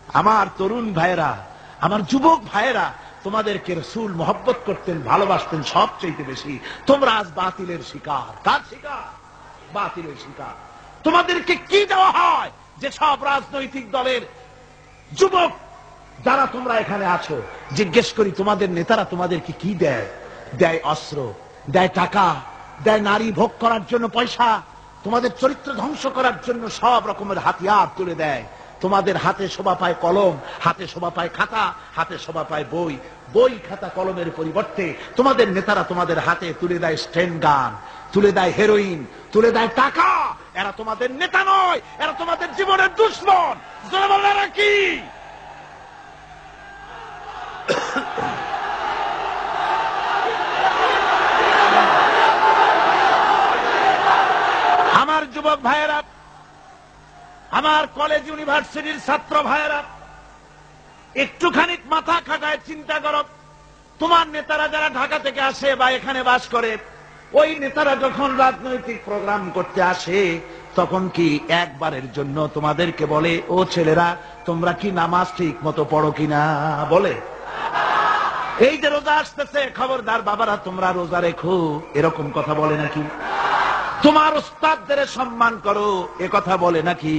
আমার তরুণ ভাইয়েরা, আমার যুবক ভাইয়েরা, তোমাদেরকে রাসূল মহব্বত করতেন, ভালোবাসতেন সবচেয়ে বেশি। তোমরা আজ বাতিলের শিকার। কার শিকার? বাতিলের শিকার। তোমাদেরকে কি দেওয়া হয় যে সব রাজনৈতিক দলের যুবক যারা তোমরা এখানে আছো, জিজ্ঞেস করি তোমাদের নেতারা তোমাদেরকে কি দেয়? দেয় অস্ত্র, দেয় টাকা, দেয় নারী ভোগ করার জন্য পয়সা, তোমাদের চরিত্র ধ্বংস করার জন্য সব রকমের হাতিয়ার তুলে দেয়। তোমাদের হাতে শোভা পায় কলম, হাতে শোভা পায় খাতা, হাতে শোভা পায় বই। বই খাতা কলমের পরিবর্তে তোমাদের নেতারা তোমাদের হাতে তুলে দেয় স্টেন গান, তুলে দেয় হেরোইন, তুলে দেয় টাকা। এরা তোমাদের নেতা নয়, এরা তোমাদের জীবনের দুশ্মন। জোরে বললেন কি? আমার যুবক ভাইয়েরা, আমার কলেজ ইউনিভার্সিটির ছাত্র ভাইয়েরা, একটুখানি মাথা খাটায় চিন্তা করো। তোমার নেতারা যারা ঢাকা থেকে আসে বা এখানে বাস করে, ওই নেতারা যখন রাজনৈতিক প্রোগ্রাম করতে আসে তখন কি একবারের জন্য তোমাদেরকে বলে, ও ছেলেরা তোমরা কি নামাজ ঠিক মতো পড়ো কিনা? বলে? এই যে রোজা আসতেছে, খবরদার বাবারা তোমরা রোজা রেখো, এরকম কথা বলে নাকি? তোমার উস্তাদদের সম্মান করো, এ কথা বলে নাকি?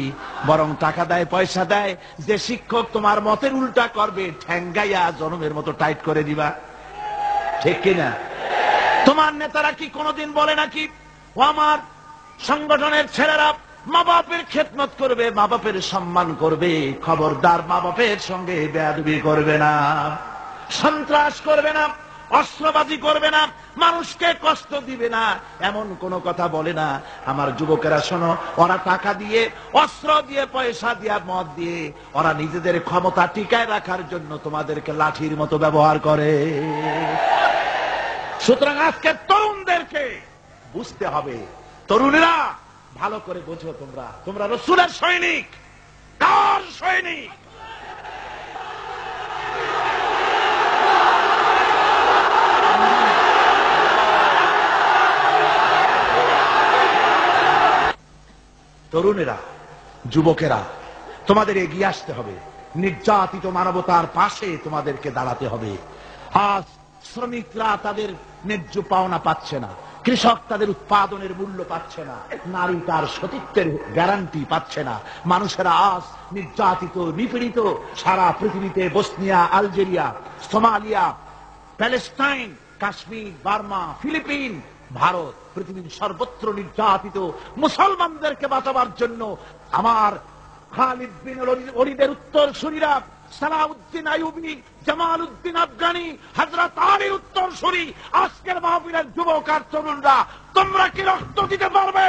বরং টাকা দেয়, পয়সা দেয়। যে শিক্ষক তোমার মতের উল্টা করবে, ঠ্যাঙ্গাইয়া জনমের মতো টাইট করে দিবা। ঠিক কিনা? তোমার নেতারা কি কোনোদিন বলে নাকি, ও আমার সংগঠনের ছেলেরা মা বাপের খেদমত করবে, মা বাপের সম্মান করবে, খবরদার মা বাপের সঙ্গে বেয়াদবি করবে না, সন্ত্রাস করবে না, অস্ত্রবাজি করবে না, মানুষকে কষ্ট দিবে না, এমন কোন কথা বলে না। আমার যুবকেরা শোনো, ওরা টাকা দিয়ে, অস্ত্র দিয়ে, পয়সা দিয়ে, মদ দিয়ে ওরা নিজেদের ক্ষমতা টিকায় রাখার জন্য তোমাদেরকে লাঠির মতো ব্যবহার করে। সুতরাং আজকে তরুণদেরকে বুঝতে হবে। তরুণেরা ভালো করে বোঝো, তোমরা রাসূলের সৈনিক। কার সৈনিক? তরুণেরা, যুবকেরা, তোমাদের এগিয়ে আসতে হবে। নির্যাতিত মানবতার পাশে তোমাদেরকে দাঁড়াতে হবে। আজ শ্রমিকরা তাদের ন্যায্য পাওনা পাচ্ছে না, কৃষক তাদের উৎপাদনের মূল্য পাচ্ছে না, নারী তার সতীত্বের গ্যারান্টি পাচ্ছে না। মানুষেরা আজ নির্যাতিত, নিপীড়িত। সারা পৃথিবীতে Bosnia, Algeria, Somalia, Palestine, Kashmir, Burma, Philippines, Bharat, পৃথিবীর সর্বত্র নির্যাতিত মুসলমানদেরকে বাঁচাবার জন্য আমার খালিদ বিন ওলীদের উত্তরসূরিরা, সালাউদ্দিন আইয়ুবী, জামালউদ্দিন আফগানি, হযরত আলীর উত্তরসূরি, আজকের মাহফিলের যুবক আর তরুণরা, তোমরা কি রক্ত দিতে পারবে?